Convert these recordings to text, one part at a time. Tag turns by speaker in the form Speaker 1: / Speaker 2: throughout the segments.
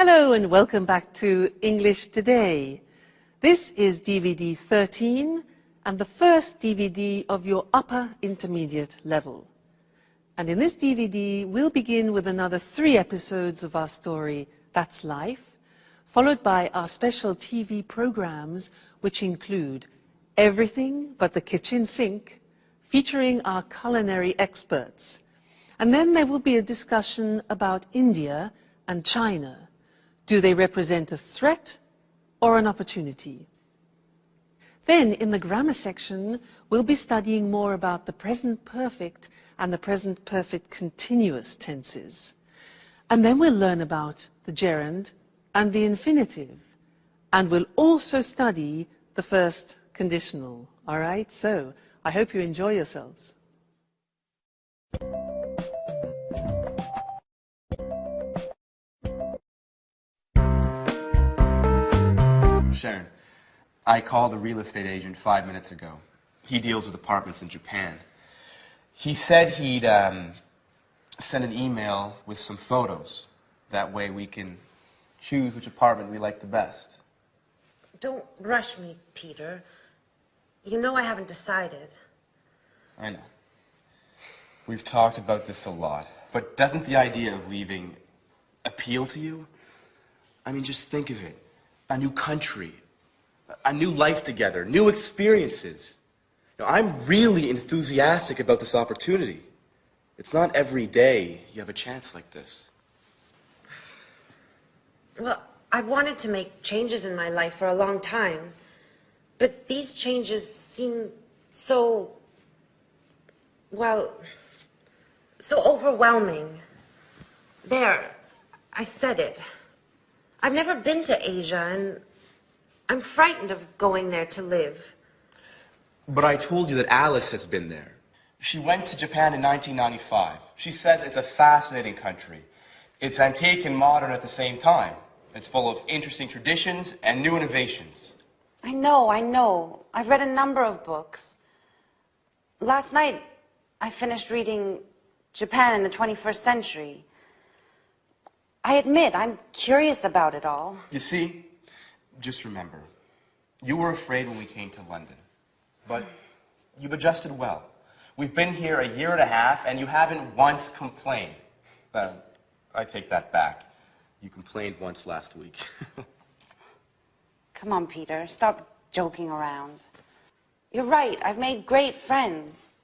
Speaker 1: Hello and welcome back to English Today. This is DVD 13 and the first DVD of your upper intermediate level. And in this DVD, we'll begin with another 3 episodes of our story, That's Life, followed by our special TV programs, which include Everything But the Kitchen Sink, featuring our culinary experts. And then there will be a discussion about India and China. Do they represent a threat or an opportunity? Then, in the grammar section, we'll be studying more about the present perfect and the present perfect continuous tenses. And then we'll learn about the gerund and the infinitive. And we'll also study the first conditional. All right? So, I hope you enjoy yourselves.
Speaker 2: Sharon, I called a real estate agent 5 minutes ago. He deals with apartments in Japan. He said he'd send an email with some photos. That way we can choose which apartment we like the best.
Speaker 3: Don't rush me, Peter. You know I haven't decided.
Speaker 2: I know. We've talked about this a lot. But doesn't the idea of leaving appeal to you? I mean, just think of it. A new country, a new life together, new experiences. Now, I'm really enthusiastic about this opportunity. It's not every day you have a chance like this.
Speaker 3: Well, I've wanted to make changes in my life for a long time. But these changes seem so, well, so overwhelming. There, I said it. I've never been to Asia, and I'm frightened of going there to live.
Speaker 2: But I told you that Alice has been there. She went to Japan in 1995. She says it's a fascinating country. It's antique and modern at the same time. It's full of interesting traditions and new innovations.
Speaker 3: I know. I've read a number of books. Last night, I finished reading Japan in the 21st Century. I admit, I'm curious about it all.
Speaker 2: You see, just remember, you were afraid when we came to London, but you've adjusted well. We've been here a year and a half, and you haven't once complained. Well, I take that back. You complained once last week.
Speaker 3: Come on, Peter, stop joking around. You're right, I've made great friends.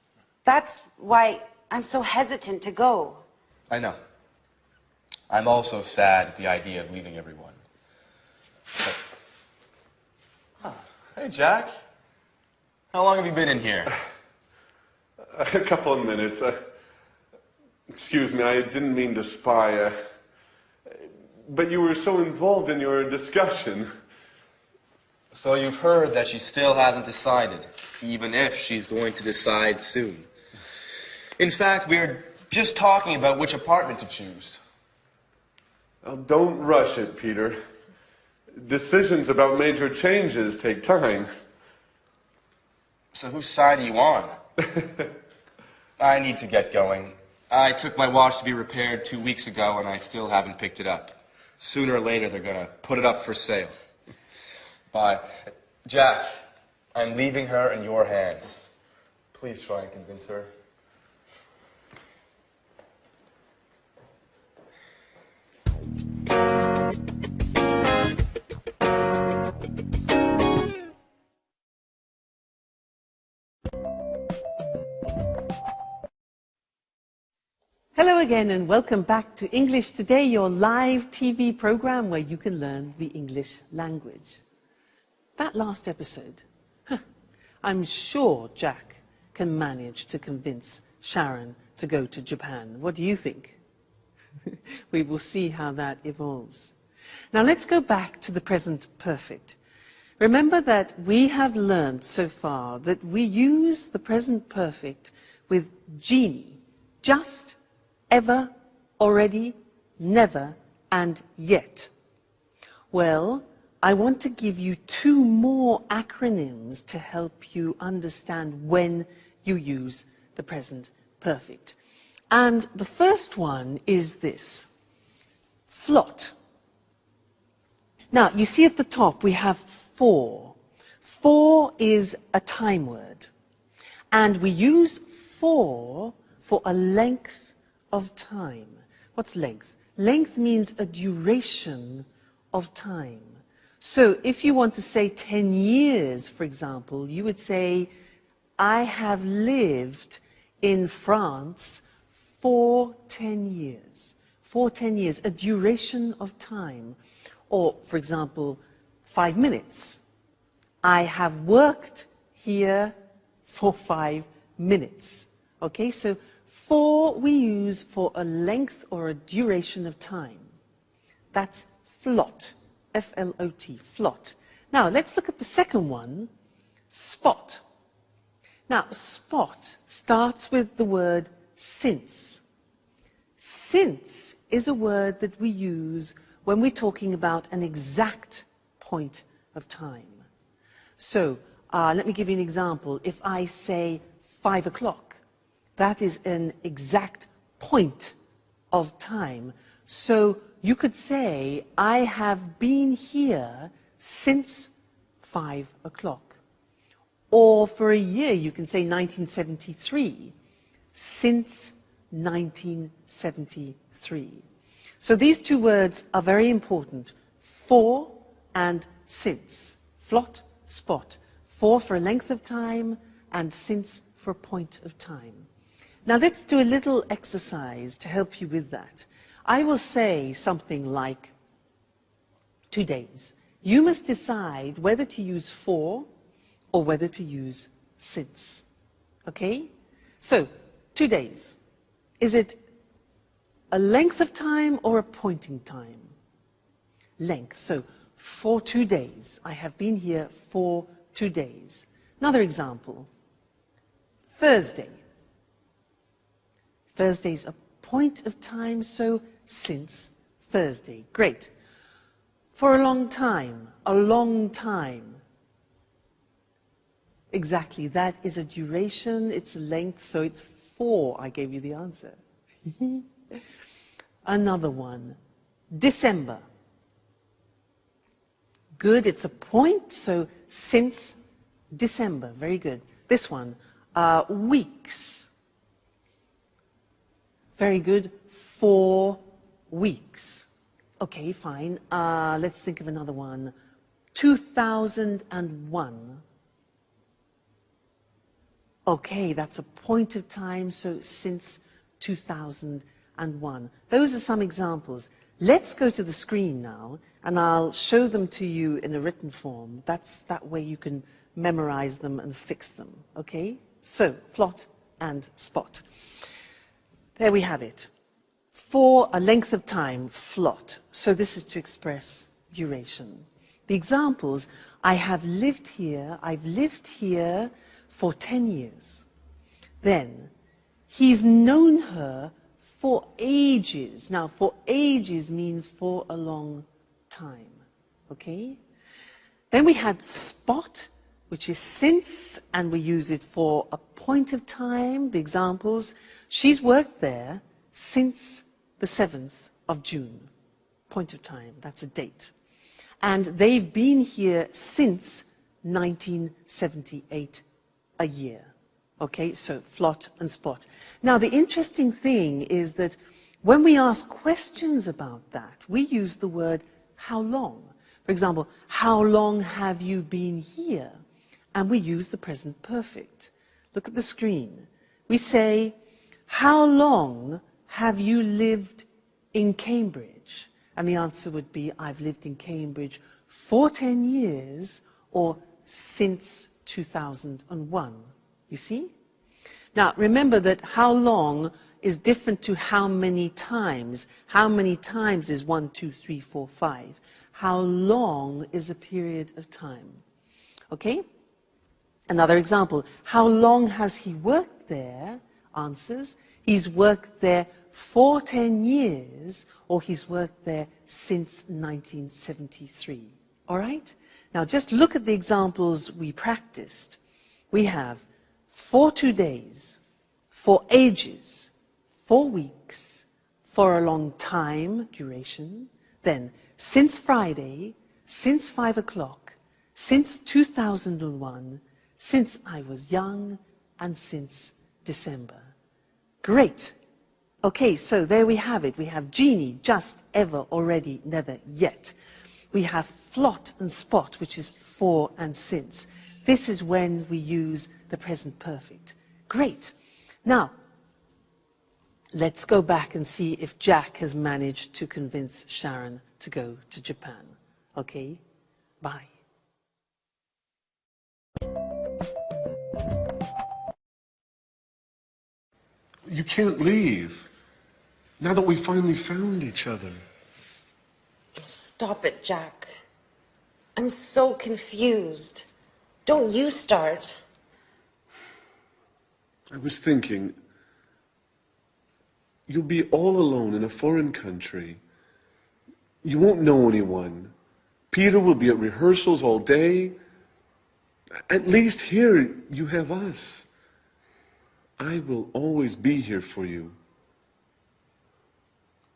Speaker 3: That's why I'm so hesitant to go.
Speaker 2: I know. I'm also sad at the idea of leaving everyone. But... Hey, Jack. How long have you been in here?
Speaker 4: A couple of minutes. Excuse me, I didn't mean to spy. But you were so involved in your discussion.
Speaker 2: So you've heard that she still hasn't decided, even if she's going to decide soon. In fact, we're just talking about which apartment to choose.
Speaker 4: Well, don't rush it, Peter. Decisions about major changes take time.
Speaker 2: So whose side are you on? I need to get going. I took my watch to be repaired 2 weeks ago, and I still haven't picked it up. Sooner or later, they're going to put it up for sale. Bye. Jack, I'm leaving her in your hands. Please try and convince her.
Speaker 1: Hello again and welcome back to English Today, your live TV program where you can learn the English language. That last episode, I'm sure Jack can manage to convince Sharon to go to Japan. What do you think? We will see how that evolves. Now let's go back to the present perfect. Remember that we have learned so far that we use the present perfect with genie, just, ever, already, never, and yet. Well, I want to give you 2 more acronyms to help you understand when you use the present perfect. And the first one is this: flot. Now, you see at the top we have for. For is a time word. And we use for a length of time. What's length? Length means a duration of time. So if you want to say 10 years, for example, you would say, I have lived in France for 10 years. For 10 years, a duration of time. Or, for example, 5 minutes. I have worked here for 5 minutes. Okay, so for we use for a length or a duration of time. That's flot, F-L-O-T, flot. Now, let's look at the second one, spot. Now, spot starts with the word since. Since is a word that we use when we're talking about an exact point of time. So, let me give you an example. If I say 5 o'clock, that is an exact point of time. So you could say, I have been here since 5 o'clock. Or for a year, you can say 1973, since 1973. So these two words are very important, for and since. Flot, spot. For a length of time, and since for a point of time. Now let's do a little exercise to help you with that. I will say something like 2 days. You must decide whether to use for or whether to use since. Okay? So, 2 days. Is it a length of time or a point in time? Length. So, for 2 days. I have been here for 2 days. Another example. Thursday. Thursday's a point of time, so since Thursday. Great. For a long time. A long time. Exactly, that is a duration, it's a length, so it's for. I gave you the answer. Another one. December. Good, it's a point, so since December. Very good. This one. Weeks. Very good. 4 weeks. Okay, fine. Let's think of another one. 2001. Okay, that's a point of time, so since 2001. Those are some examples. Let's go to the screen now, and I'll show them to you in a written form. That way you can memorize them and fix them, okay? So, flot and spot. There we have it. For a length of time, flot. So this is to express duration. The examples, I've lived here for 10 years. Then, he's known her for ages. Now, for ages means for a long time. Okay? Then we had spot, which is since, and we use it for a point of time. The examples, she's worked there since the 7th of June. Point of time, that's a date. And they've been here since 1978, a year. Okay, so flot and spot. Now, the interesting thing is that when we ask questions about that, we use the word how long. For example, how long have you been here? And we use the present perfect. Look at the screen. We say, how long have you lived in Cambridge? And the answer would be, I've lived in Cambridge for 10 years or since 2001. You see? Now, remember that how long is different to how many times. How many times is 1, 2, 3, 4, 5. How long is a period of time? Okay? Another example. How long has he worked there? Answers. He's worked there for 10 years, or he's worked there since 1973. All right? Now, just look at the examples we practiced. We have for 2 days, for ages, 4 weeks, for a long time, duration, then since Friday, since 5 o'clock, since 2001, since I was young, and since December. Great. Okay, so there we have it. We have genie, just, ever, already, never, yet. We have flot and spot, which is for and since. This is when we use the present perfect. Great. Now, let's go back and see if Jack has managed to convince Sharon to go to Japan. Okay? Bye.
Speaker 4: You can't leave. Now that we finally found each other.
Speaker 3: Stop it, Jack. I'm so confused. Don't you start.
Speaker 4: I was thinking, you'll be all alone in a foreign country. You won't know anyone. Peter will be at rehearsals all day. At least here you have us. I will always be here for you.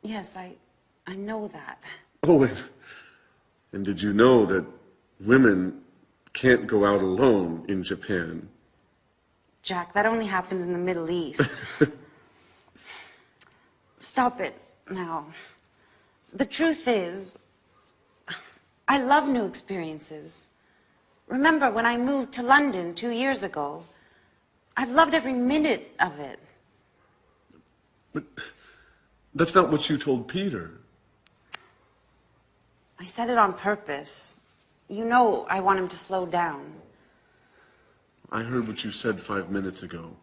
Speaker 3: Yes, I know that.
Speaker 4: Oh, and did you know that women can't go out alone in Japan?
Speaker 3: Jack, that only happens in the Middle East. Stop it now. The truth is, I love new experiences. Remember when I moved to London 2 years ago? I've loved every minute of it.
Speaker 4: But that's not what you told Peter.
Speaker 3: I said it on purpose. You know I want him to slow down.
Speaker 4: I heard what you said 5 minutes ago.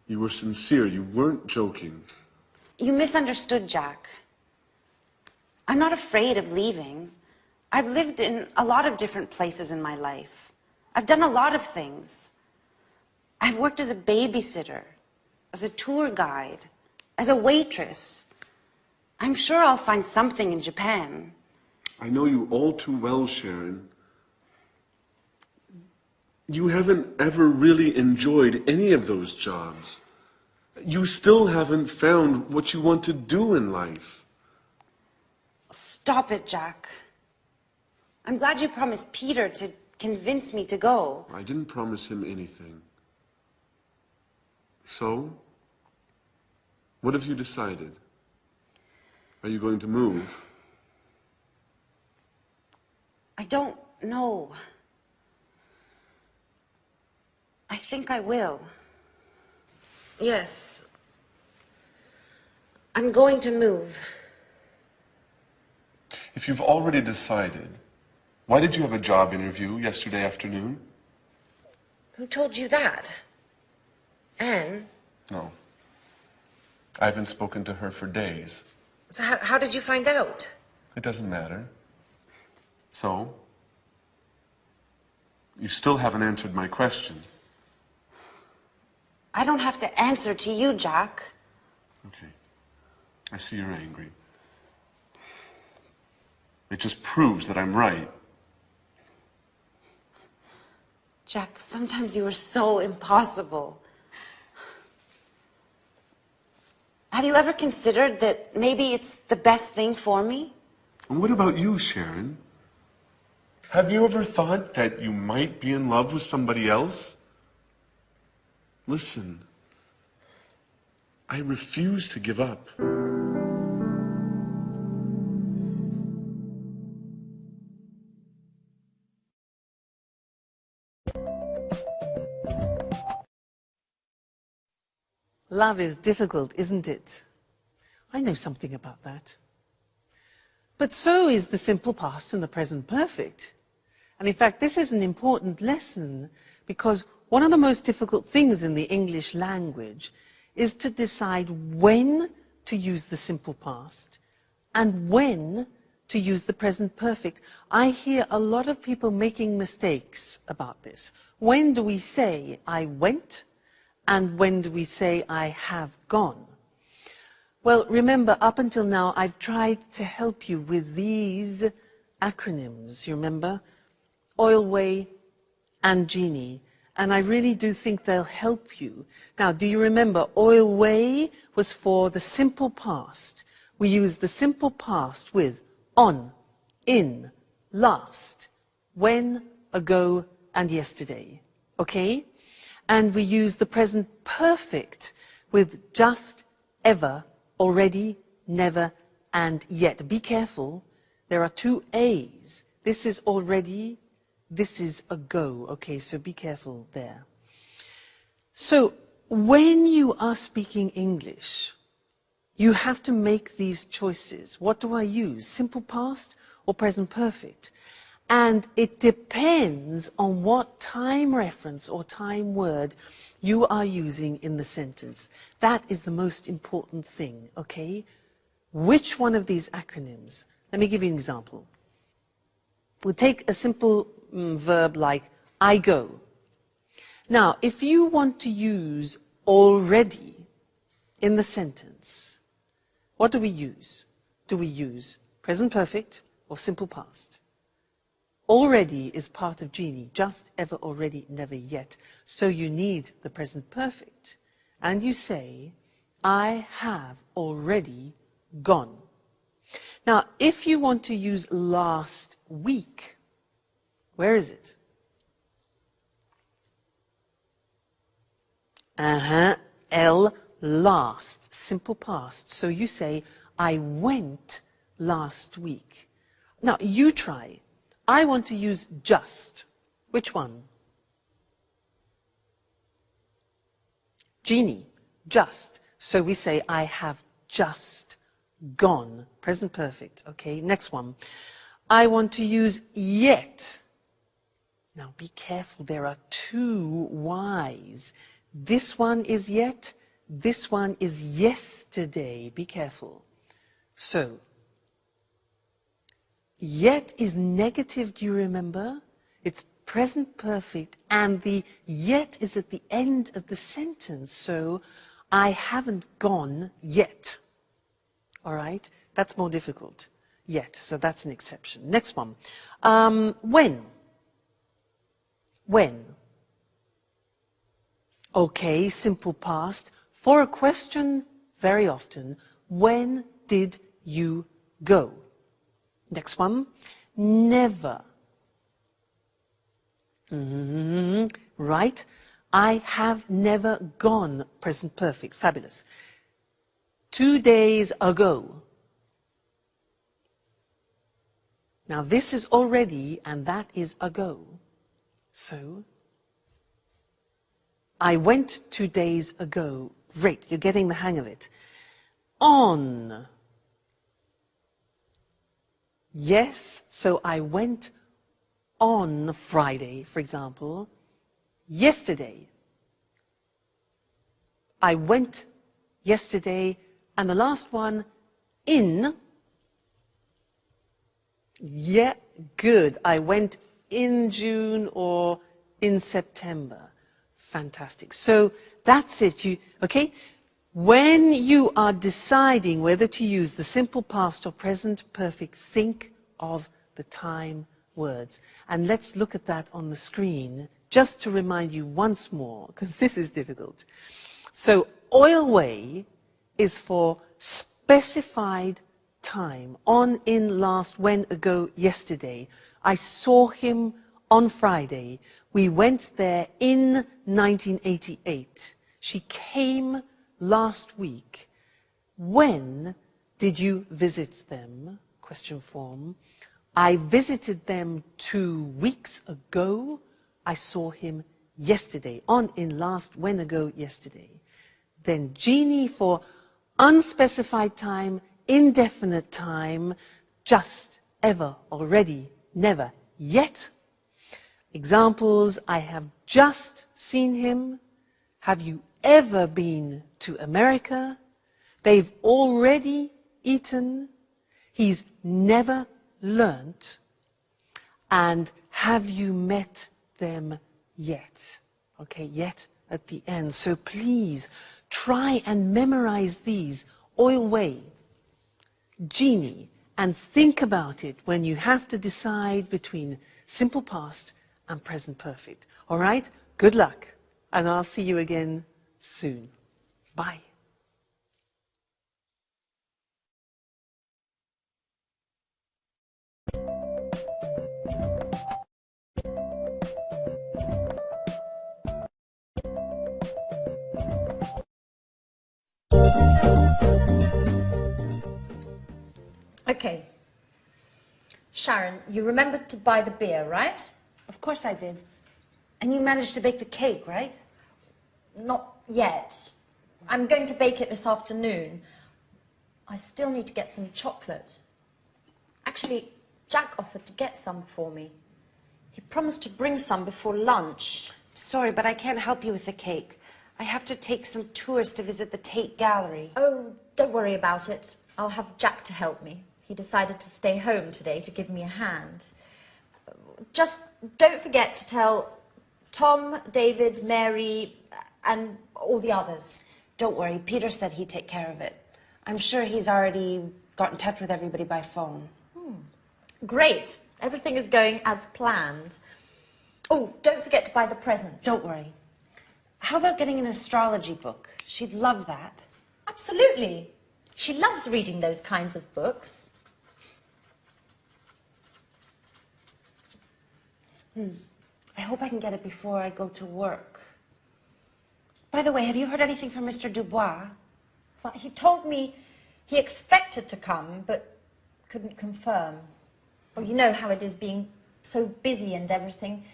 Speaker 4: You were sincere. You weren't joking.
Speaker 3: You misunderstood, Jack. I'm not afraid of leaving. I've lived in a lot of different places in my life. I've done a lot of things. I've worked as a babysitter, as a tour guide, as a waitress. I'm sure I'll find something in Japan.
Speaker 4: I know you all too well, Sharon. You haven't ever really enjoyed any of those jobs. You still haven't found what you want to do in life.
Speaker 3: Stop it, Jack. I'm glad you promised Peter to convince me to go.
Speaker 4: I didn't promise him anything. So, what have you decided? Are you going to move?
Speaker 3: I don't know. I think I will. Yes. I'm going to move.
Speaker 4: If you've already decided, why did you have a job interview yesterday afternoon?
Speaker 3: Who told you that? Anne?
Speaker 4: No. I haven't spoken to her for days.
Speaker 3: So how did you find out?
Speaker 4: It doesn't matter. So, you still haven't answered my question.
Speaker 3: I don't have to answer to you, Jack.
Speaker 4: Okay. I see you're angry. It just proves that I'm right.
Speaker 3: Jack, sometimes you are so impossible. Have you ever considered that maybe it's the best thing for me?
Speaker 4: And what about you, Sharon? Have you ever thought that you might be in love with somebody else? Listen, I refuse to give up.
Speaker 1: Love is difficult, isn't it? I know something about that. But so is the simple past and the present perfect. And in fact, this is an important lesson because one of the most difficult things in the English language is to decide when to use the simple past and when to use the present perfect. I hear a lot of people making mistakes about this. When do we say, I went? And when do we say, I have gone? Well, remember, up until now, I've tried to help you with these acronyms, you remember? Oilway and Genie. And I really do think they'll help you. Now, do you remember, Oilway was for the simple past. We use the simple past with on, in, last, when, ago, and yesterday. Okay? And we use the present perfect with just, ever, already, never, and yet. Be careful. There are two A's. This is already, this is ago. Okay, so be careful there. So, when you are speaking English, you have to make these choices. What do I use? Simple past or present perfect? And it depends on what time reference or time word you are using in the sentence. That is the most important thing, okay? Which one of these acronyms? Let me give you an example. We'll take a simple verb like I go. Now, if you want to use already in the sentence, what do we use? Do we use present perfect or simple past? Already is part of Genie, just, ever, already, never, yet. So you need the present perfect. And you say, I have already gone. Now, if you want to use last week, where is it? L, last, simple past. So you say, I went last week. Now, you try. I want to use just. Which one? Genie, just. So we say, I have just gone. Present perfect. Okay, next one. I want to use yet. Now be careful, there are two Y's. This one is yet, this one is yesterday. Be careful. So, yet is negative, do you remember? It's present perfect, and the yet is at the end of the sentence. So, I haven't gone yet. All right? That's more difficult. Yet, so that's an exception. Next one. When? When? Okay, simple past. For a question, very often, when did you go? Next one. Never. Right? I have never gone. Present perfect. Fabulous. 2 days ago. Now this is already and that is ago. So, I went 2 days ago. Great, you're getting the hang of it. On. Yes, so I went on Friday, for example. Yesterday. I went yesterday. And the last one, in. Yeah, good. I went in June or in September. Fantastic. So that's it. Okay? When you are deciding whether to use the simple past or present perfect, think of the time words. And let's look at that on the screen just to remind you once more, because this is difficult. So, oil way is for specified time. On, in, last, when, ago, yesterday. I saw him on Friday. We went there in 1988. She came last week. When did you visit them? Question form. I visited them 2 weeks ago. I saw him yesterday. On, in, last, when, ago, yesterday. Then Genie for unspecified time, indefinite time, just, ever, already, never, yet. Examples, I have just seen him. Have you ever been to America? They've already eaten. He's never learnt. And have you met them yet? Okay, yet at the end. So please try and memorize these. Oil way, Genie, and think about it when you have to decide between simple past and present perfect. All right? Good luck, and I'll see you again soon. Bye.
Speaker 5: Okay. Sharon, you remembered to buy the beer, right?
Speaker 3: Of course I did. And you managed to bake the cake, right?
Speaker 5: Not yet. I'm going to bake it this afternoon. I still need to get some chocolate. Actually, Jack offered to get some for me. He promised to bring some before lunch.
Speaker 3: Sorry, but I can't help you with the cake. I have to take some tours to visit the Tate Gallery.
Speaker 5: Oh, don't worry about it. I'll have Jack to help me. He decided to stay home today to give me a hand. Just don't forget to tell Tom, David, Mary, and all the others.
Speaker 3: Don't worry, Peter said he'd take care of it. I'm sure he's already got in touch with everybody by phone.
Speaker 5: Great. Everything is going as planned. Oh, don't forget to buy the present.
Speaker 3: Don't worry. How about getting an astrology book? She'd love that.
Speaker 5: Absolutely. She loves reading those kinds of books.
Speaker 3: I hope I can get it before I go to work. By the way, have you heard anything from Mr. Dubois?
Speaker 5: Well, he told me he expected to come, but couldn't confirm. Well, you know how it is being so busy and everything.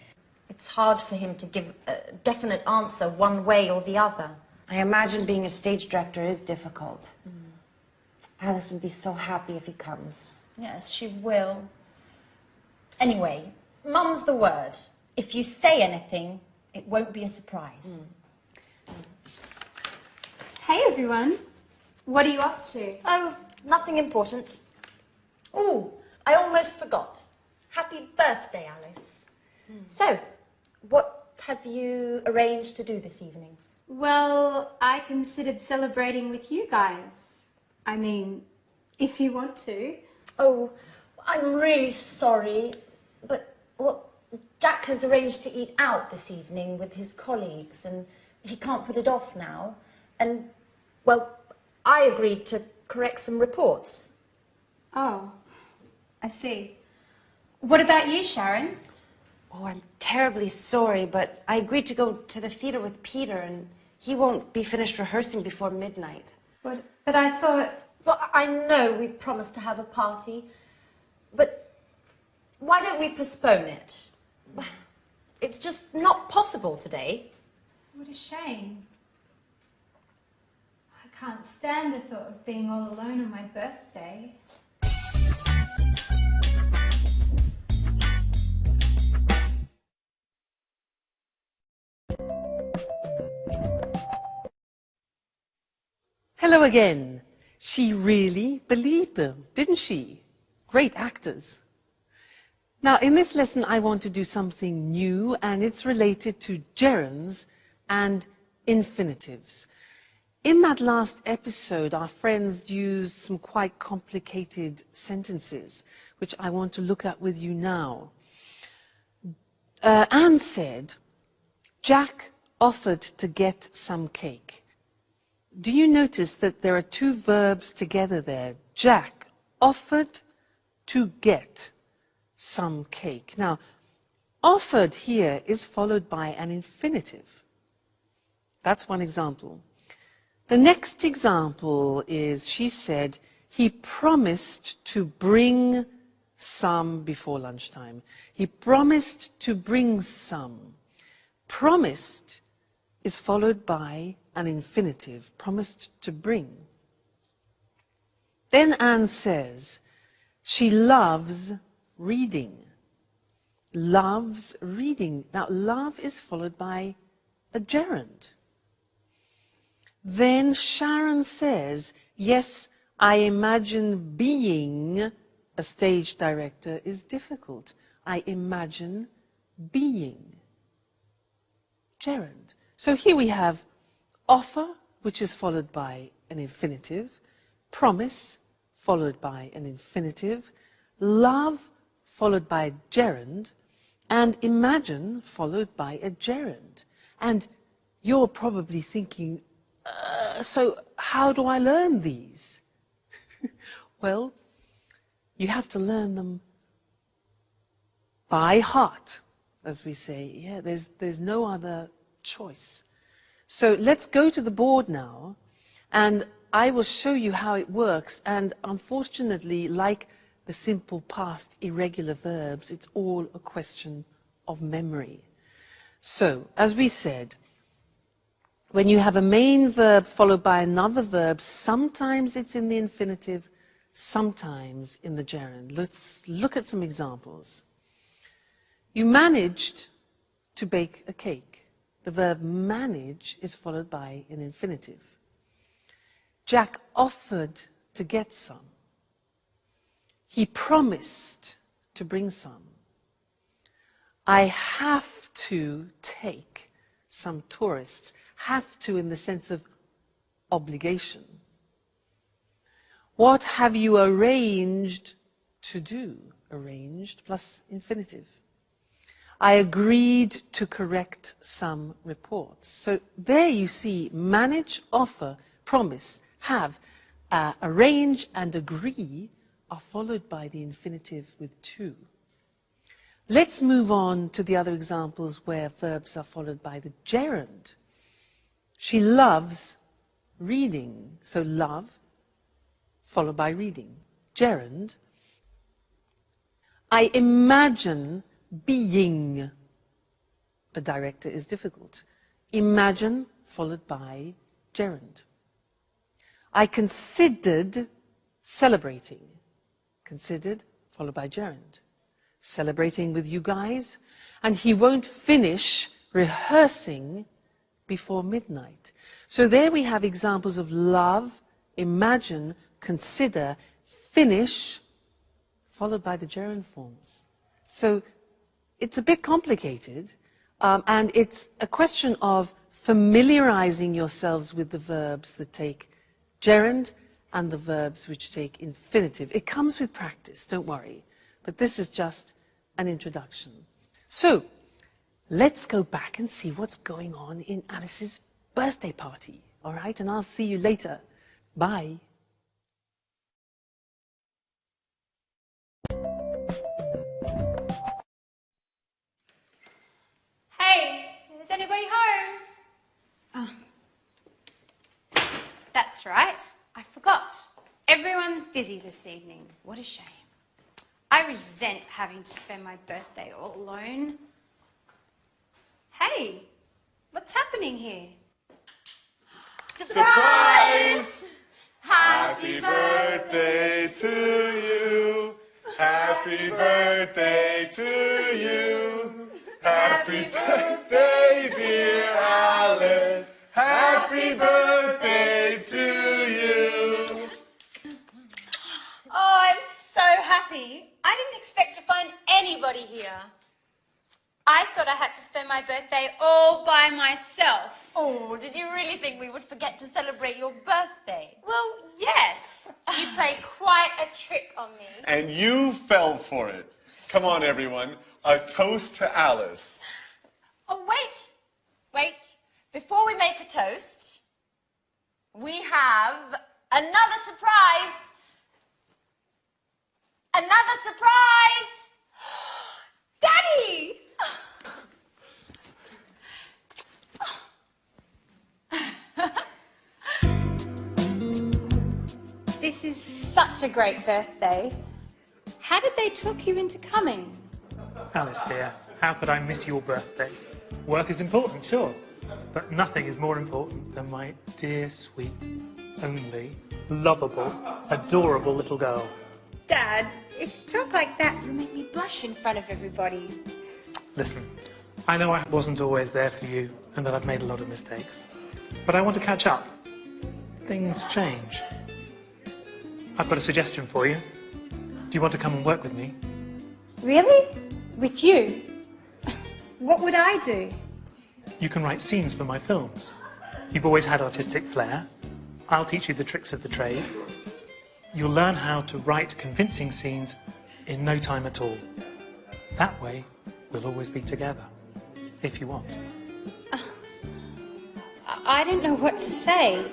Speaker 5: It's hard for him to give a definite answer one way or the other.
Speaker 3: I imagine being a stage director is difficult. Alice would be so happy if he comes.
Speaker 5: Yes, she will. Anyway, mum's the word. If you say anything, it won't be a surprise.
Speaker 6: Hey everyone, what are you up to?
Speaker 5: Oh, nothing important. Oh, I almost forgot. Happy birthday, Alice. So, what have you arranged to do this evening?
Speaker 6: Well, I considered celebrating with you guys. I mean, if you want to.
Speaker 5: Oh, I'm really sorry, but well, Jack has arranged to eat out this evening with his colleagues, and he can't put it off now. And, well, I agreed to correct some reports.
Speaker 6: Oh, I see. What about you, Sharon?
Speaker 3: Oh, I'm terribly sorry, but I agreed to go to the theater with Peter, and he won't be finished rehearsing before midnight.
Speaker 6: But I thought...
Speaker 5: Well, I know we promised to have a party, but why don't we postpone it? It's just not possible today.
Speaker 6: What a shame. I can't stand the thought of being all alone on my birthday.
Speaker 1: Hello again. She really believed them, didn't she? Great actors. Now, in this lesson, I want to do something new, and it's related to gerunds and infinitives. In that last episode, our friends used some quite complicated sentences, which I want to look at with you now. Anne said, Jack offered to get some cake. Do you notice that there are two verbs together there? Jack offered to get some cake. Now, offered here is followed by an infinitive. That's one example. The next example is, she said, he promised to bring some before lunchtime. He promised to bring some. Promised is followed by an infinitive, promised to bring. Then Anne says, she loves reading. Loves reading. Now, love is followed by a gerund. Then Sharon says, yes, I imagine being a stage director is difficult. I imagine being. Gerund. So here we have offer, which is followed by an infinitive, promise, followed by an infinitive, love, followed by a gerund, and imagine, followed by a gerund. And you're probably thinking, so how do I learn these? Well, you have to learn them by heart, as we say. Yeah, there's no other choice. So let's go to the board now, and I will show you how it works. And unfortunately, like the simple past irregular verbs, it's all a question of memory. So, as we said, when you have a main verb followed by another verb, sometimes it's in the infinitive, sometimes in the gerund. Let's look at some examples. You managed to bake a cake. The verb manage is followed by an infinitive. Jack offered to get some. He promised to bring some. I have to take some tourists. Have to in the sense of obligation. What have you arranged to do? Arranged plus infinitive. I agreed to correct some reports. So there you see manage, offer, promise, have, arrange and agree are followed by the infinitive with to. Let's move on to the other examples where verbs are followed by the gerund. She loves reading. So love followed by reading. Gerund. I imagine being a director is difficult. Imagine followed by gerund. I considered celebrating. Considered followed by gerund. Celebrating with you guys, and he won't finish rehearsing before midnight. So there we have examples of love, imagine, consider, finish, followed by the gerund forms. So it's a bit complicated, and it's a question of familiarizing yourselves with the verbs that take gerund and the verbs which take infinitive. It comes with practice, don't worry. But this is just an introduction. So, let's go back and see what's going on in Alice's birthday party. All right? And I'll see you later. Bye.
Speaker 6: Hey, is anybody home? Oh. That's right. I forgot. Everyone's busy this evening. What a shame. I resent having to spend my birthday all alone. Hey, what's happening here?
Speaker 4: Surprise! Happy birthday to you. Happy birthday to you. Happy birthday, dear Alice. Happy birthday to you.
Speaker 6: Oh, I'm so happy. I didn't expect to find anybody here. I thought I had to spend my birthday all by myself.
Speaker 5: Oh, did you really think we would forget to celebrate your birthday?
Speaker 6: Well, yes. You played quite a trick on me.
Speaker 4: And you fell for it. Come on, everyone. A toast to Alice.
Speaker 5: Oh, wait. Before we make a toast, we have another surprise. Another surprise! Daddy!
Speaker 6: This is such a great birthday. How did they talk you into coming?
Speaker 7: Alice, dear, how could I miss your birthday? Work is important, sure, but nothing is more important than my dear, sweet, only, lovable, adorable little girl.
Speaker 6: Dad, if you talk like that, you'll make me blush in front of everybody.
Speaker 7: Listen, I know I wasn't always there for you and that I've made a lot of mistakes, but I want to catch up. Things change. I've got a suggestion for you. Do you want to come and work with me?
Speaker 6: Really? With you? What would I do?
Speaker 7: You can write scenes for my films. You've always had artistic flair. I'll teach you the tricks of the trade. You'll learn how to write convincing scenes in no time at all. That way, we'll always be together, if you want.
Speaker 6: I don't know what to say.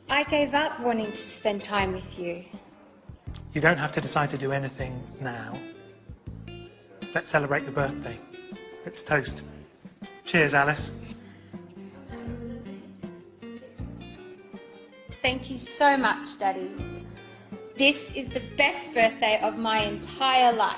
Speaker 6: I gave up wanting to spend time with you.
Speaker 7: You don't have to decide to do anything now. Let's celebrate your birthday. Let's toast. Cheers, Alice.
Speaker 6: Thank you so much, Daddy. This is the best birthday of my entire life.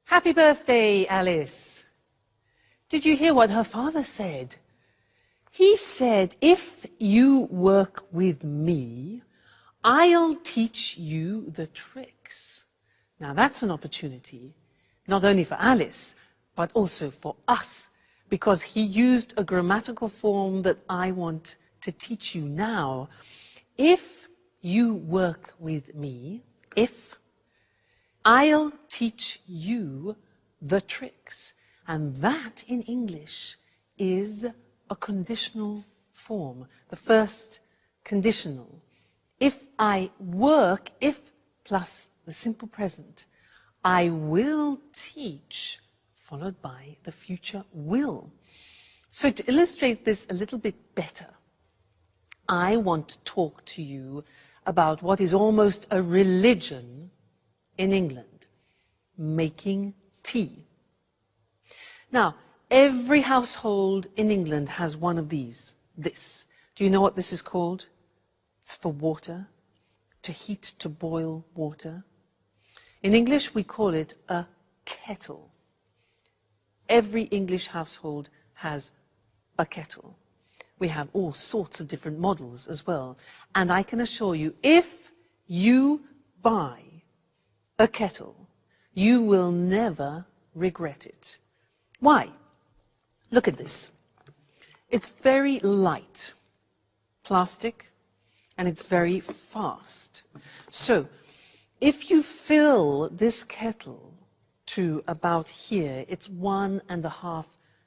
Speaker 1: Happy birthday, Alice. Did you hear what her father said? He said, if you work with me, I'll teach you the tricks. Now that's an opportunity, not only for Alice, but also for us, because he used a grammatical form that I want to teach you now. If you work with me, I'll teach you the tricks. And that in English is a conditional form, the first conditional. If I work, if plus the simple present, I will teach, followed by the future will. So to illustrate this a little bit better, I want to talk to you about what is almost a religion in England, making tea. Now, every household in England has one of these, this. Do you know what this is called? It's for water, to heat, to boil water. In English, we call it a kettle. Every English household has a kettle. We have all sorts of different models as well. And I can assure you, if you buy a kettle, you will never regret it. Why? Look at this. It's very light, plastic, and it's very fast. So, if you fill this kettle to about here, it's 1.5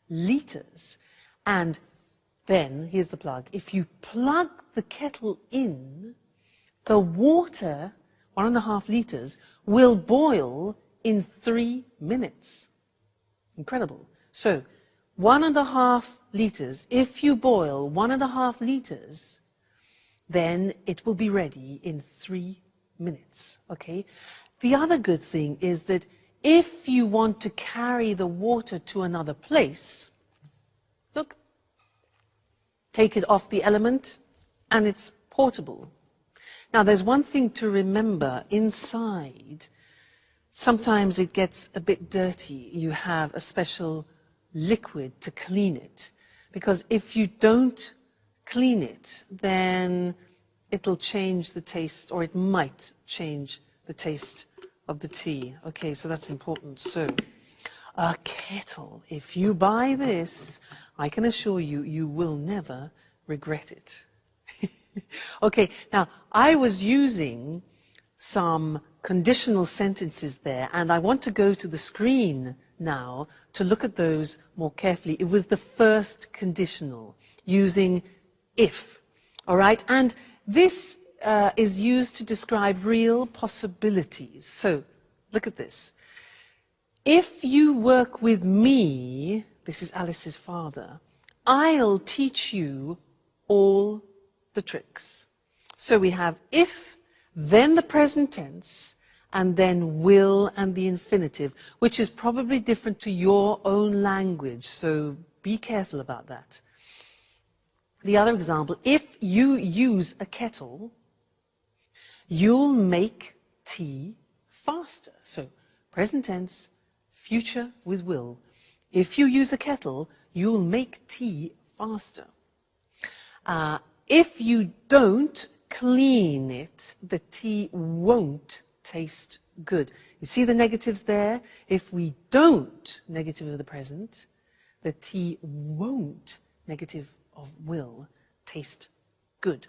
Speaker 1: liters. And then, here's the plug, if you plug the kettle in, the water, 1.5 liters, will boil in 3 minutes. Incredible. So, 1.5 liters, if you boil 1.5 liters, then it will be ready in 3 minutes, okay? The other good thing is that if you want to carry the water to another place, look, take it off the element, and it's portable. Now, there's one thing to remember inside. Sometimes it gets a bit dirty. You have a special liquid to clean it. Because if you don't clean it, then it'll change the taste, or it might change the taste of the tea. Okay, so that's important. So, a kettle. If you buy this, I can assure you, you will never regret it. Okay, now, I was using some conditional sentences there, and I want to go to the screen now to look at those more carefully. It was the first conditional, using if, all right? And this is used to describe real possibilities. So, look at this. If you work with me, this is Alice's father, I'll teach you all the tricks. So we have if, then the present tense, and then will and the infinitive, which is probably different to your own language, so be careful about that. The other example, if you use a kettle, you'll make tea faster. So present tense, future with will. If you use a kettle, you'll make tea faster. If you don't clean it, the tea won't taste good. You see the negatives there? If we don't, negative of the present, the tea won't, negative of will, taste good.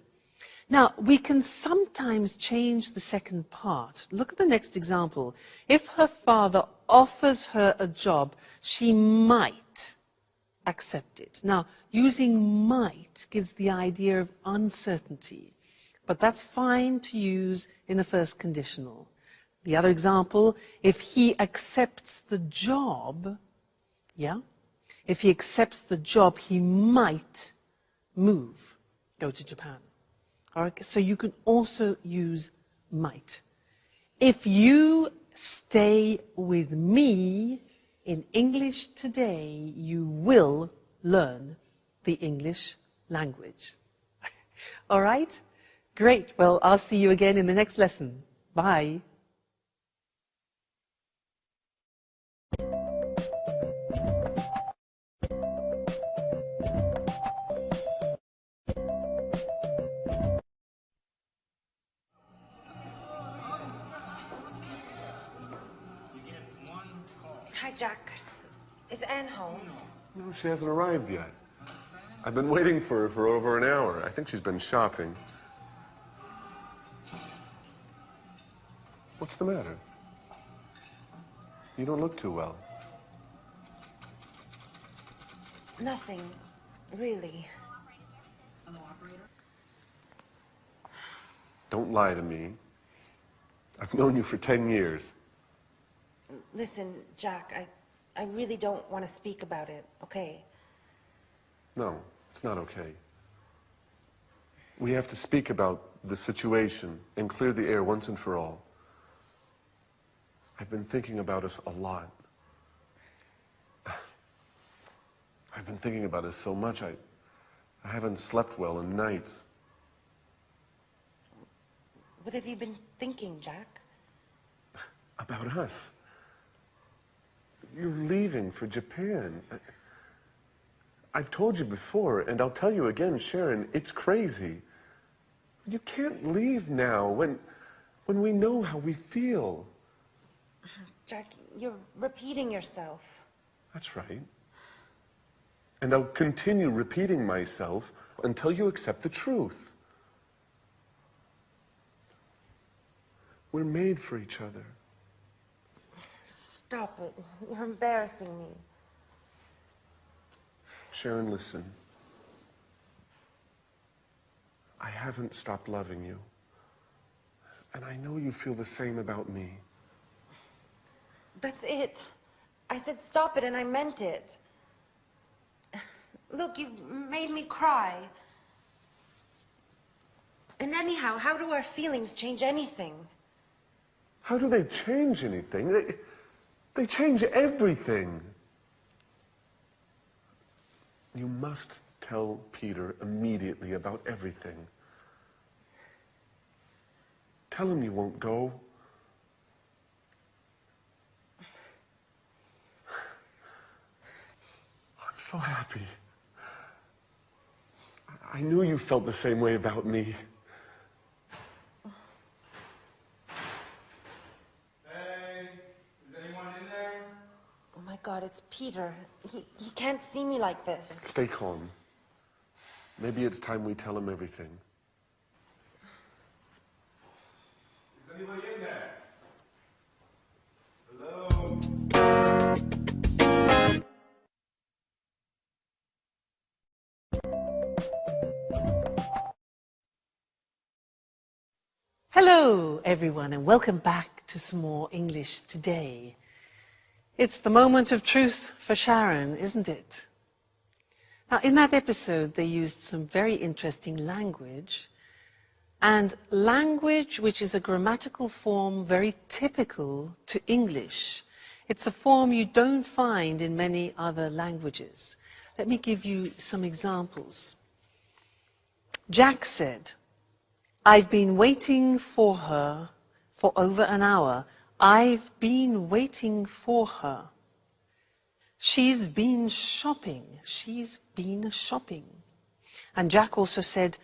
Speaker 1: Now, we can sometimes change the second part. Look at the next example. If her father offers her a job, she might accept it. Now, using might gives the idea of uncertainty, but that's fine to use in the first conditional. The other example, if he accepts the job, yeah? If he accepts the job, he might move, go to Japan. All right, so you can also use might. If you stay with me in English today, you will learn the English language. All right? Great. Well, I'll see you again in the next lesson. Bye.
Speaker 3: Hi, Jack. Is Anne home?
Speaker 4: No, she hasn't arrived yet. I've been waiting for her for over an hour. I think she's been shopping. What's the matter? You don't look too well.
Speaker 3: Nothing, really.
Speaker 4: Don't lie to me. I've known you for 10 years.
Speaker 3: Listen, Jack, I really don't want to speak about it, okay?
Speaker 4: No, it's not okay. We have to speak about the situation and clear the air once and for all. I've been thinking about us a lot. I've been thinking about us so much, I haven't slept well in nights.
Speaker 3: What have you been thinking, Jack?
Speaker 4: About us. You're leaving for Japan. I've told you before, and I'll tell you again, Sharon, it's crazy. You can't leave now when we know how we feel.
Speaker 3: Jack, you're repeating yourself.
Speaker 4: That's right. And I'll continue repeating myself until you accept the truth. We're made for each other.
Speaker 3: Stop it. You're embarrassing me.
Speaker 4: Sharon, listen. I haven't stopped loving you. And I know you feel the same about me.
Speaker 3: That's it. I said stop it and I meant it. Look, you've made me cry. And anyhow, how do our feelings change anything?
Speaker 4: How do they change anything? They change everything. You must tell Peter immediately about everything. Tell him you won't go. I'm so happy. I knew you felt the same way about me.
Speaker 2: Hey, is anyone in there?
Speaker 3: Oh my God, it's Peter. He can't see me like this.
Speaker 4: Stay calm. Maybe it's time we tell him everything.
Speaker 2: Is anybody in there? Hello?
Speaker 1: Hello, everyone, and welcome back to some more English today. It's the moment of truth for Sharon, isn't it? Now, in that episode, they used some very interesting language, and language which is a grammatical form very typical to English. It's a form you don't find in many other languages. Let me give you some examples. Jack said, "I've been waiting for her for over an hour. I've been waiting for her. She's been shopping. She's been shopping." And Jack also said,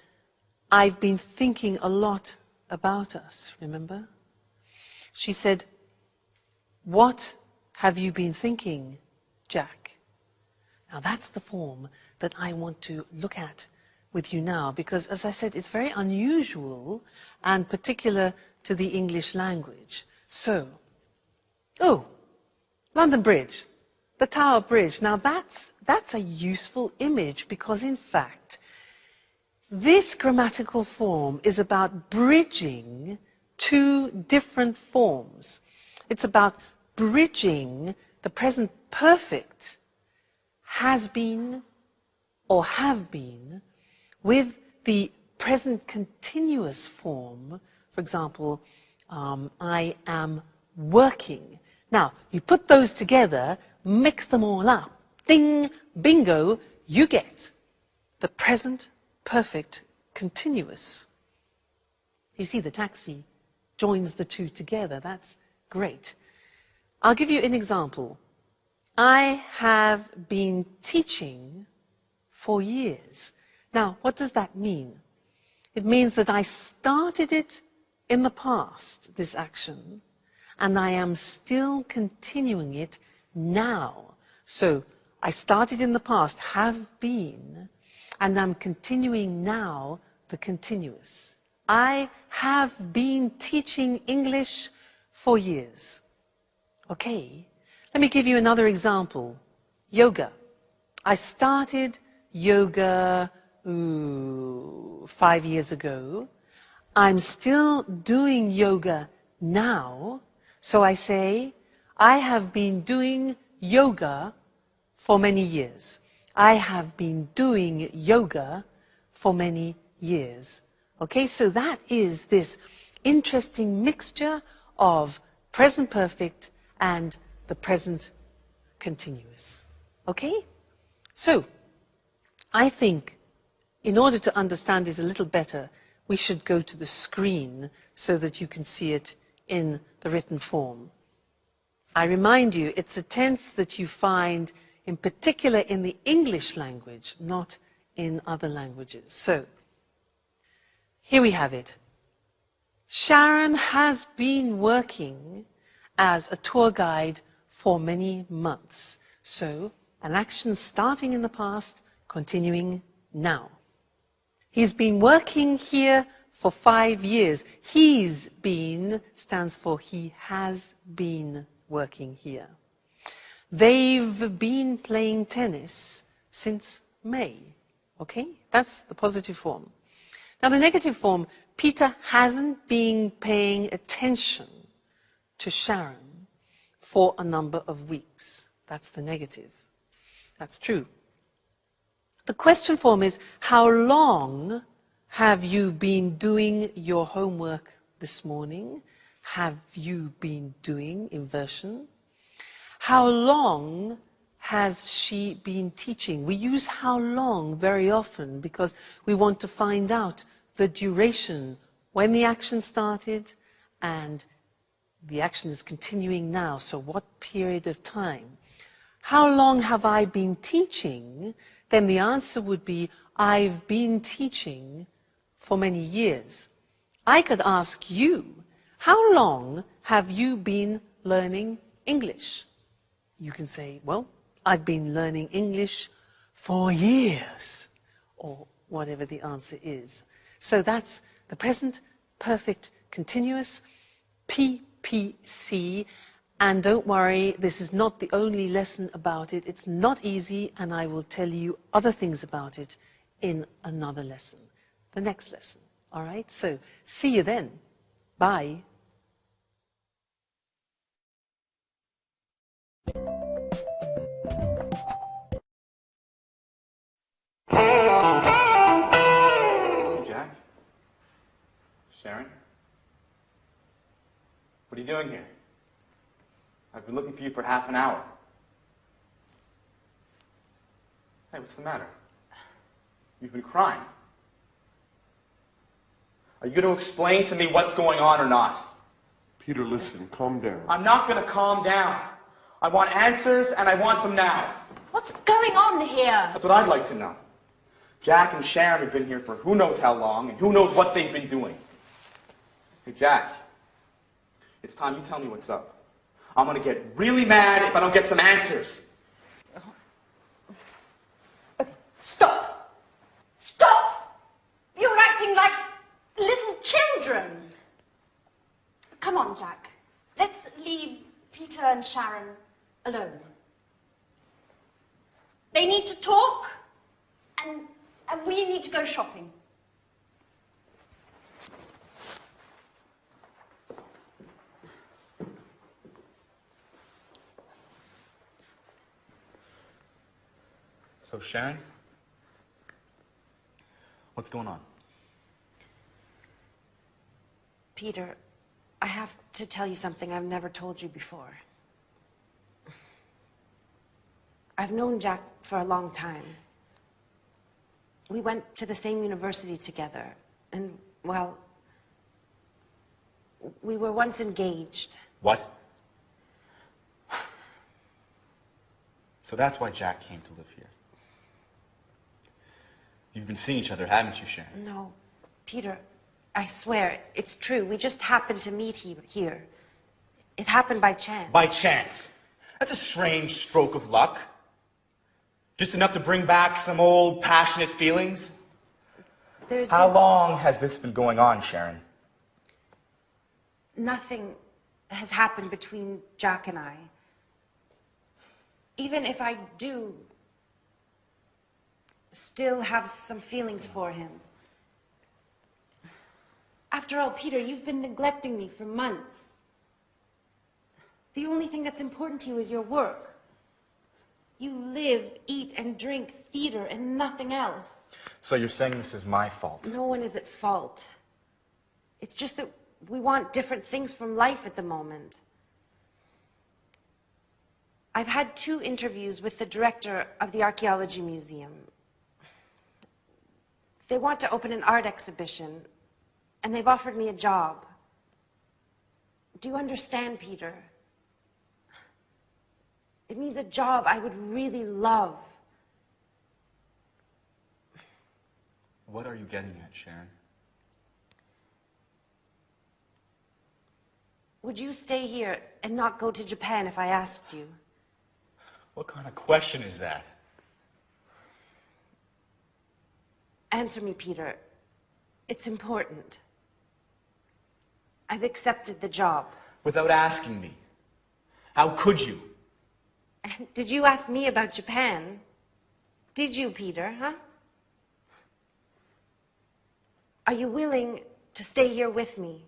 Speaker 1: "I've been thinking a lot about us," remember? She said, "What have you been thinking, Jack?" Now that's the form that I want to look at with you now, because, as I said, it's very unusual and particular to the English language. So, London Bridge, the Tower Bridge. Now that's a useful image because, in fact, this grammatical form is about bridging two different forms. It's about bridging the present perfect has been or have been with the present continuous form, for example, I am working. Now, you put those together, mix them all up. Ding, bingo, you get the present perfect continuous. You see, the taxi joins the two together. That's great. I'll give you an example. I have been teaching for years. Now, what does that mean? It means that I started it in the past, this action, and I am still continuing it now. So I started in the past, have been, and I'm continuing now the continuous. I have been teaching English for years. Okay, let me give you another example. Yoga. I started yoga 5 years ago. I'm still doing yoga now. So I say, I have been doing yoga for many years. I have been doing yoga for many years. Okay, so that is this interesting mixture of present perfect and the present continuous. Okay? So, I think in order to understand it a little better, we should go to the screen so that you can see it in the written form. I remind you, it's a tense that you find in particular in the English language, not in other languages. So, here we have it. Sharon has been working as a tour guide for many months. So, an action starting in the past, continuing now. He's been working here for 5 years. He's been stands for he has been working here. They've been playing tennis since May. Okay? That's the positive form. Now, the negative form, Peter hasn't been paying attention to Sharon for a number of weeks. That's the negative. That's true. The question form is, how long have you been doing your homework this morning? Have you been doing inversion? How long has she been teaching? We use how long very often because we want to find out the duration, when the action started and the action is continuing now, so what period of time? How long have I been teaching? Then the answer would be, I've been teaching for many years. I could ask you, how long have you been learning English? You can say, well, I've been learning English for years, or whatever the answer is. So that's the present perfect continuous, PPC. And don't worry, this is not the only lesson about it. It's not easy, and I will tell you other things about it in another lesson, the next lesson. All right? So see you then. Bye.
Speaker 2: Jack? Sharon? What are you doing here? I've been looking for you for half an hour. Hey, what's the matter? You've been crying. Are you going to explain to me what's going on or not?
Speaker 4: Peter, listen, calm down.
Speaker 2: I'm not going to calm down. I want answers, and I want them now.
Speaker 5: What's going on here?
Speaker 2: That's what I'd like to know. Jack and Sharon have been here for who knows how long, and who knows what they've been doing. Hey, Jack, it's time you tell me what's up. I'm going to get really mad if I don't get some answers.
Speaker 5: Okay, stop. Stop! You're acting like little children. Come on, Jack. Let's leave Peter and Sharon alone. They need to talk, and we need to go shopping.
Speaker 2: So, Sharon, what's going on?
Speaker 3: Peter, I have to tell you something I've never told you before. I've known Jack for a long time. We went to the same university together, and, well, we were once engaged.
Speaker 2: What? So that's why Jack came to live here. You've been seeing each other, haven't you, Sharon?
Speaker 3: No, Peter, I swear, it's true. We just happened to meet here. It happened by chance.
Speaker 2: By chance? That's a strange stroke of luck. Just enough to bring back some old passionate feelings? How long has this been going on, Sharon?
Speaker 3: Nothing has happened between Jack and I. Even if I do still have some feelings for him. After all, Peter, you've been neglecting me for months. The only thing that's important to you is your work. You live, eat, and drink theater and nothing else.
Speaker 2: So you're saying this is my fault?
Speaker 3: No one is at fault. It's just that we want different things from life at the moment. I've had 2 interviews with the director of the Archaeology Museum. They want to open an art exhibition, and they've offered me a job. Do you understand, Peter? It means a job I would really love.
Speaker 2: What are you getting at, Sharon?
Speaker 3: Would you stay here and not go to Japan if I asked you?
Speaker 2: What kind of question is that?
Speaker 3: Answer me, Peter. It's important. I've accepted the job.
Speaker 2: Without asking me. How could you?
Speaker 3: Did you ask me about Japan? Did you, Peter, huh? Are you willing to stay here with me?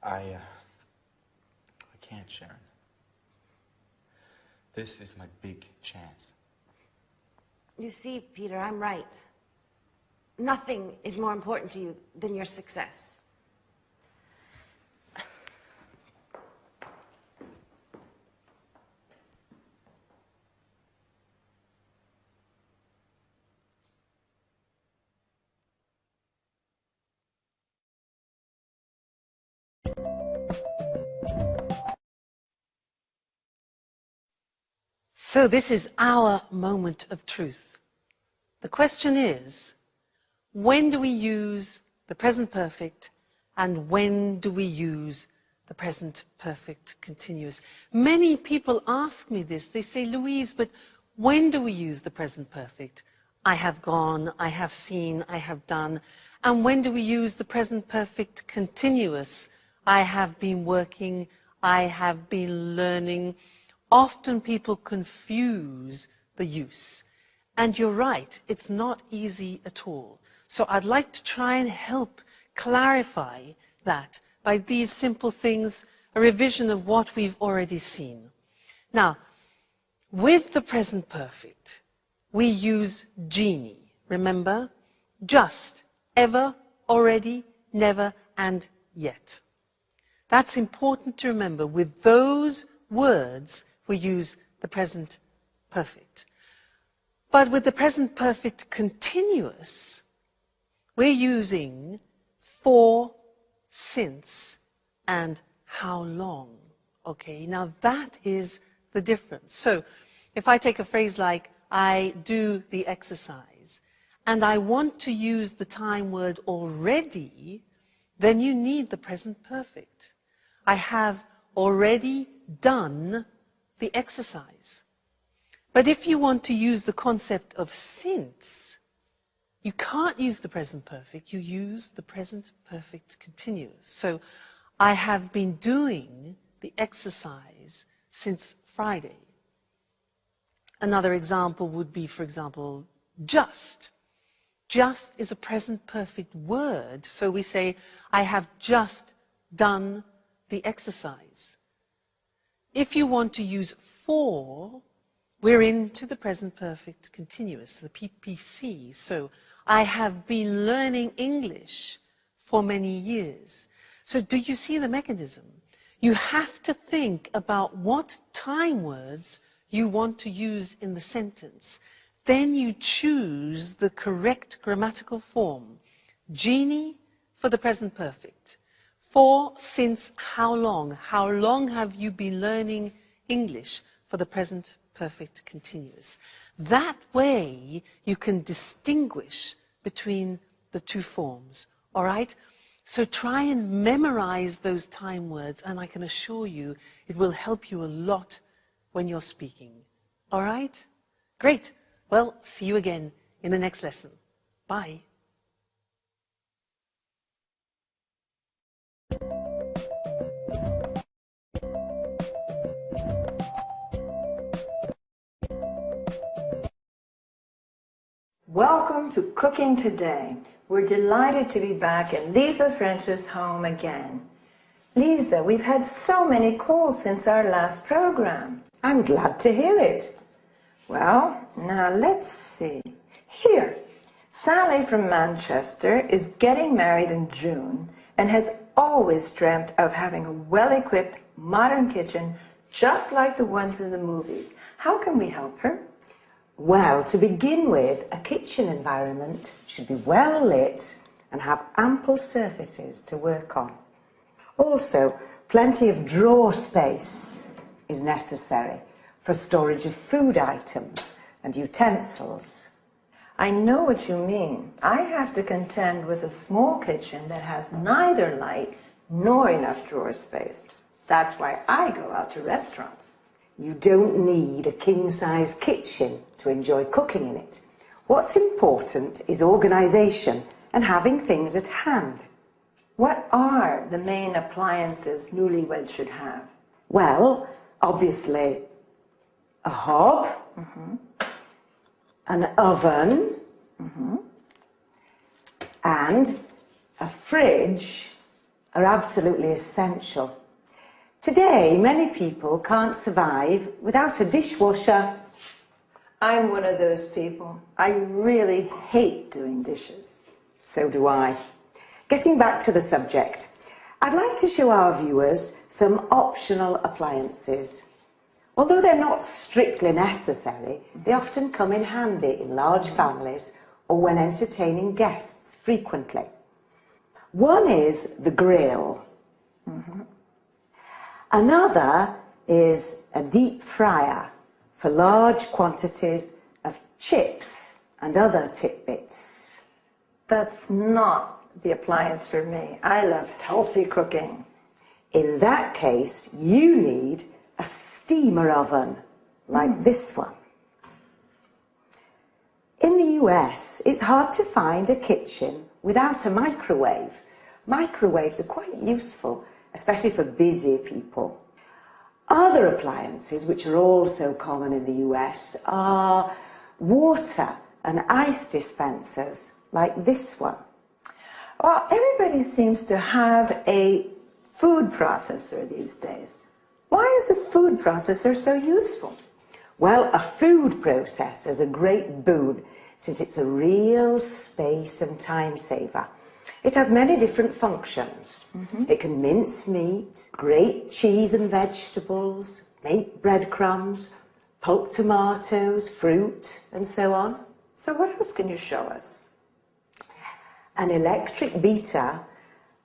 Speaker 2: I can't, Sharon. This is my big chance.
Speaker 3: You see, Peter, I'm right. Nothing is more important to you than your success.
Speaker 1: So this is our moment of truth. The question is, when do we use the present perfect and when do we use the present perfect continuous? Many people ask me this. They say, Louise, but when do we use the present perfect? I have gone, I have seen, I have done. And when do we use the present perfect continuous? I have been working, I have been learning. Often people confuse the use. And you're right, it's not easy at all. So I'd like to try and help clarify that by these simple things, a revision of what we've already seen. Now, with the present perfect, we use genie. Remember? Just, ever, already, never, and yet. That's important to remember. With those words, we use the present perfect. But with the present perfect continuous, we're using for, since, and how long. Okay, now that is the difference. So if I take a phrase like, I do the exercise, and I want to use the time word already, then you need the present perfect. I have already done the exercise. But if you want to use the concept of since, you can't use the present perfect, you use the present perfect continuous. So, I have been doing the exercise since Friday. Another example would be, for example, just. Just is a present perfect word, so we say, I have just done the exercise. If you want to use for, we're into the present perfect continuous, the PPC. So, I have been learning English for many years. So do you see the mechanism? You have to think about what time words you want to use in the sentence. Then you choose the correct grammatical form. Genie for the present perfect. For, since, how long? How long have you been learning English for the present perfect continuous? That way you can distinguish between the two forms, all right? So try and memorize those time words, and I can assure you it will help you a lot when you're speaking. All right? Great. Well, see you again in the next lesson. Bye.
Speaker 8: Welcome to Cooking Today. We're delighted to be back in Lisa French's home again. Lisa, we've had so many calls since our last program.
Speaker 9: I'm glad to hear it.
Speaker 8: Well, now let's see. Here, Sally from Manchester is getting married in June and has always dreamt of having a well-equipped modern kitchen just like the ones in the movies. How can we help her?
Speaker 9: Well, to begin with, a kitchen environment should be well lit and have ample surfaces to work on. Also, plenty of drawer space is necessary for storage of food items and utensils.
Speaker 8: I know what you mean. I have to contend with a small kitchen that has neither light nor enough drawer space. That's why I go out to restaurants.
Speaker 9: You don't need a king-size kitchen to enjoy cooking in it. What's important is organisation and having things at hand.
Speaker 8: What are the main appliances newlyweds should have?
Speaker 9: Well, obviously, a hob, an oven, and a fridge are absolutely essential. Today, many people can't survive without a dishwasher.
Speaker 8: I'm one of those people. I really hate doing dishes.
Speaker 9: So do I. Getting back to the subject, I'd like to show our viewers some optional appliances. Although they're not strictly necessary, they often come in handy in large families or when entertaining guests frequently. One is the grill. Another is a deep fryer for large quantities of chips and other tidbits.
Speaker 8: That's not the appliance for me. I love healthy cooking.
Speaker 9: In that case, you need a steamer oven like this one. In the US, it's hard to find a kitchen without a microwave. Microwaves are quite useful, especially for busy people. Other appliances, which are also common in the US, are water and ice dispensers, like this one.
Speaker 8: Well, everybody seems to have a food processor these days. Why is a food processor so useful?
Speaker 9: Well, a food processor is a great boon, since it's a real space and time saver. It has many different functions. It can mince meat, grate cheese and vegetables, make breadcrumbs, pulp tomatoes, fruit, and so on.
Speaker 8: So what else can you show us?
Speaker 9: An electric beater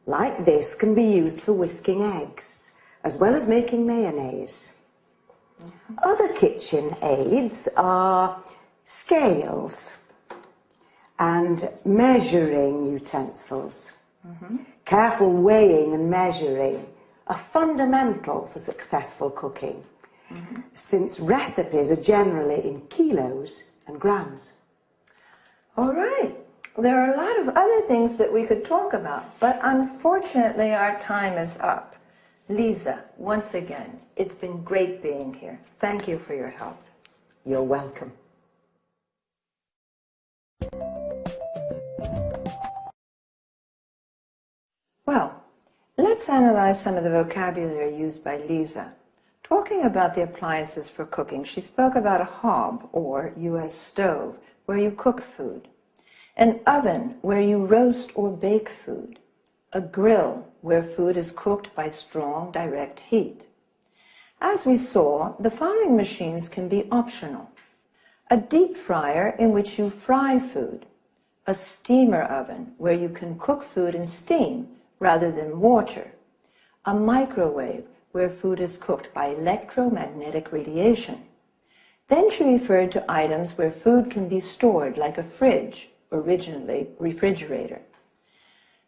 Speaker 9: like this can be used for whisking eggs, as well as making mayonnaise. Other kitchen aids are scales and measuring utensils. Careful weighing and measuring are fundamental for successful cooking, since recipes are generally in kilos and grams.
Speaker 8: All right. There are a lot of other things that we could talk about, but unfortunately our time is up. Lisa, once again, it's been great being here. Thank you for your help.
Speaker 9: You're welcome.
Speaker 8: Well, let's analyze some of the vocabulary used by Lisa. Talking about the appliances for cooking, she spoke about a hob, or U.S. stove, where you cook food. an oven where you roast or bake food, a grill where food is cooked by strong direct heat. As we saw, the following machines can be optional. A deep fryer in which you fry food, a steamer oven where you can cook food in steam rather than water, a microwave where food is cooked by electromagnetic radiation. Then she referred to items where food can be stored like a fridge, originally refrigerator.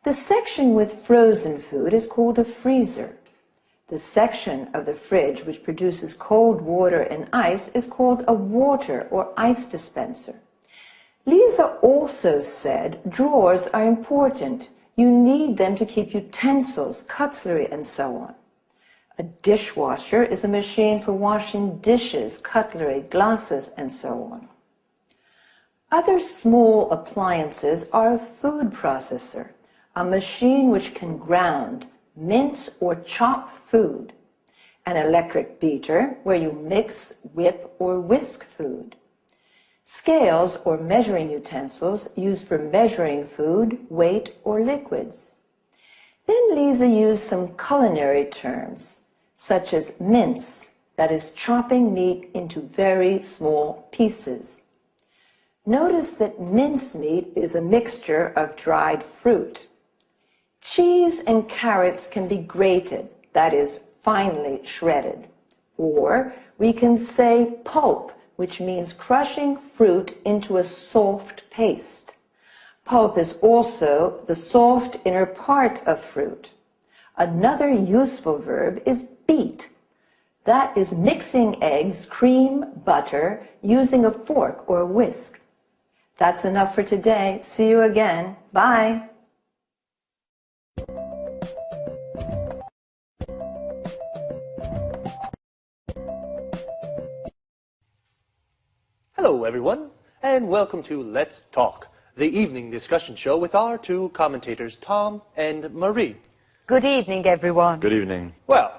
Speaker 8: The section with frozen food is called a freezer. The section of the fridge which produces cold water and ice is called a water or ice dispenser. Lisa also said drawers are important. You need them to keep utensils, cutlery, and so on. A dishwasher is a machine for washing dishes, cutlery, glasses, and so on. Other small appliances are a food processor, a machine which can ground, mince, or chop food, an electric beater where you mix, whip, or whisk food, scales or measuring utensils used for measuring food, weight, or liquids. Then Lisa used some culinary terms, such as mince, that is chopping meat into very small pieces. Notice that mincemeat is a mixture of dried fruit. Cheese and carrots can be grated, that is, finely shredded. Or we can say pulp, which means crushing fruit into a soft paste. Pulp is also the soft inner part of fruit. Another useful verb is beat. That is mixing eggs, cream, butter, using a fork or whisk. That's enough for today. See you again. Bye.
Speaker 10: Hello, everyone, and welcome to Let's Talk, the evening discussion show with our two commentators, Tom and Marie.
Speaker 11: Good evening, everyone.
Speaker 12: Good evening.
Speaker 10: Well,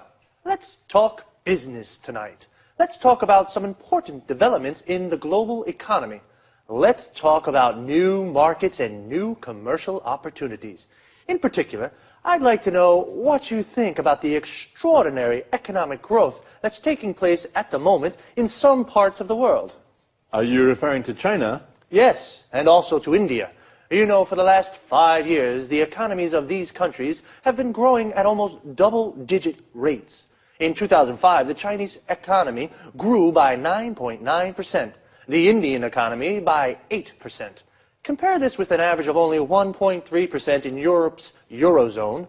Speaker 10: let's talk business tonight. Let's talk about some important developments in the global economy. Let's talk about new markets and new commercial opportunities. In particular, I'd like to know what you think about the extraordinary economic growth that's taking place at the moment in some parts of the world.
Speaker 12: Are you referring to China?
Speaker 10: Yes, and also to India. You know, for the last 5 years, the economies of these countries have been growing at almost double-digit rates. In 2005, the Chinese economy grew by 9.9%, the Indian economy by 8%. Compare this with an average of only 1.3% in Europe's Eurozone.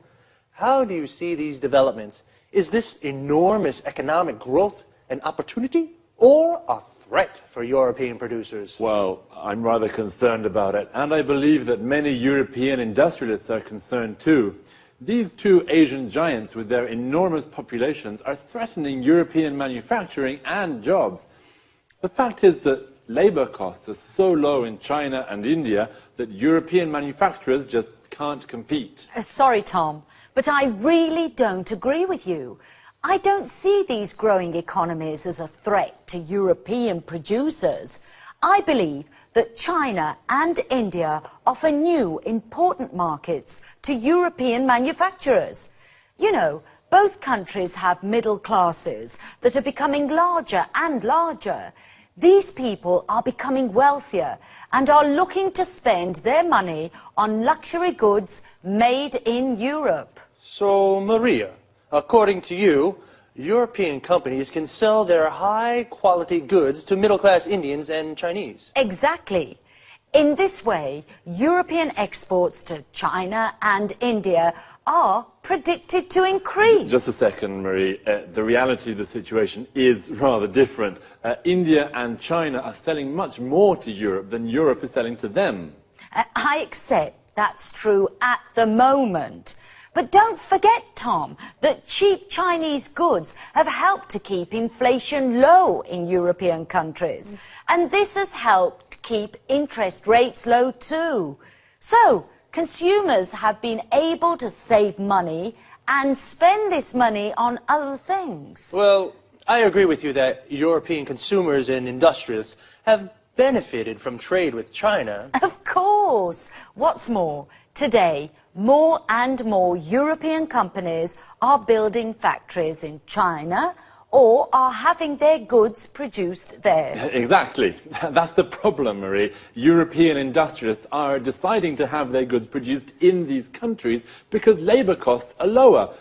Speaker 10: How do you see these developments? Is this enormous economic growth an opportunity or a threat for European producers?
Speaker 12: Well, I'm rather concerned about it, and I believe that many European industrialists are concerned too. These two Asian giants with their enormous populations are threatening European manufacturing and jobs. The fact is that labor costs are so low in China and India that European manufacturers just can't compete.
Speaker 11: Sorry, Tom, but I really don't agree with you. I don't see these growing economies as a threat to European producers. I believe that China and India offer new, important markets to European manufacturers. You know, both countries have middle classes that are becoming larger and larger. These people are becoming wealthier and are looking to spend their money on luxury goods made in Europe.
Speaker 10: So, Maria, according to you, European companies can sell their high-quality goods to middle-class Indians and Chinese.
Speaker 11: Exactly. In this way, European exports to China and India are predicted to increase.
Speaker 12: Just a second, Marie. The reality of the situation is rather different. India and China are selling much more to Europe than Europe is selling to them.
Speaker 11: I accept that's true at the moment. But don't forget, Tom, that cheap Chinese goods have helped to keep inflation low in European countries. And this has helped keep interest rates low too. So, consumers have been able to save money and spend this money on other things.
Speaker 10: Well, I agree with you that European consumers and industrialists have benefited from trade with China.
Speaker 11: Of course. What's more, today, more and more European companies are building factories in China or are having their goods produced there.
Speaker 12: Exactly. That's the problem, Marie. European industrialists are deciding to have their goods produced in these countries because labour costs are lower.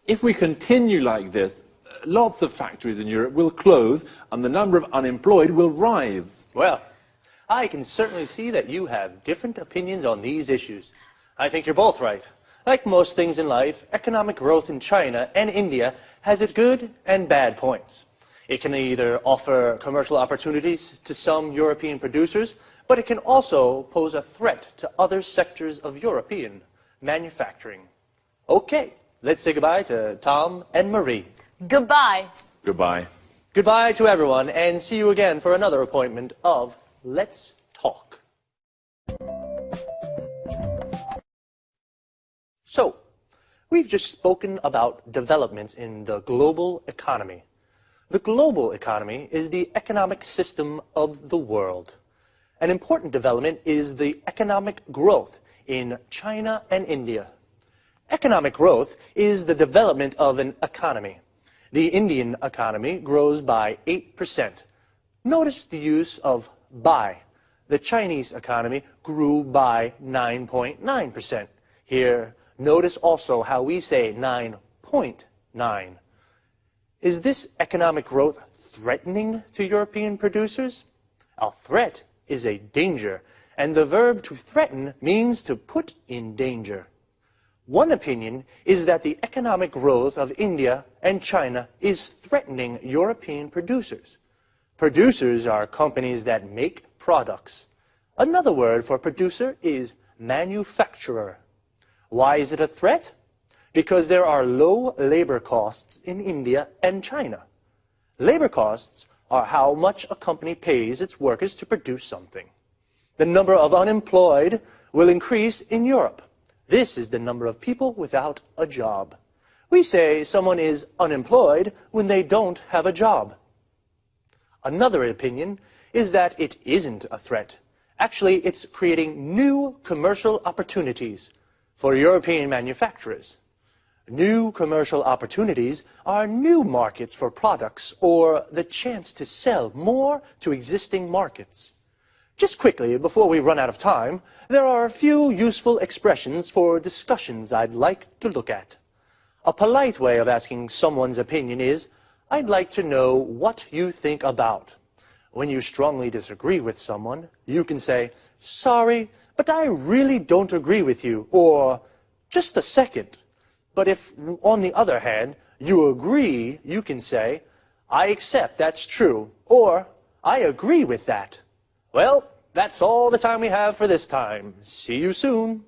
Speaker 12: If we continue like this, lots of factories in Europe will close and the number of unemployed will rise.
Speaker 10: Well, I can certainly see that you have different opinions on these issues. I think you're both right. Like most things in life, economic growth in China and India has its good and bad points. It can either offer commercial opportunities to some European producers, but it can also pose a threat to other sectors of European manufacturing. Okay, let's say goodbye to Tom and Marie.
Speaker 11: Goodbye.
Speaker 12: Goodbye.
Speaker 10: Goodbye to everyone, and see you again for another appointment of Let's Talk. So, we've just spoken about developments in the global economy. The global economy is the economic system of the world. An important development is the economic growth in China and India. Economic growth is the development of an economy. The Indian economy grows by 8%. Notice the use of by. The Chinese economy grew by 9.9%. Here, notice also how we say 9.9. Is this economic growth threatening to European producers? A threat is a danger, and the verb to threaten means to put in danger. One opinion is that the economic growth of India and China is threatening European producers. Producers are companies that make products. Another word for producer is manufacturer. Why is it a threat? Because there are low labor costs in India and China. Labor costs are how much a company pays its workers to produce something. The number of unemployed will increase in Europe. This is the number of people without a job. We say someone is unemployed when they don't have a job. Another opinion is that it isn't a threat. Actually, it's creating new commercial opportunities for European manufacturers. New commercial opportunities are new markets for products or the chance to sell more to existing markets. Just quickly, before we run out of time, there are a few useful expressions for discussions I'd like to look at. A polite way of asking someone's opinion is, I'd like to know what you think about. When you strongly disagree with someone, you can say, sorry, but I really don't agree with you, or just a second. But if, on the other hand, you agree, you can say, I accept that's true, or I agree with that. Well, that's all the time we have for this time. See you soon.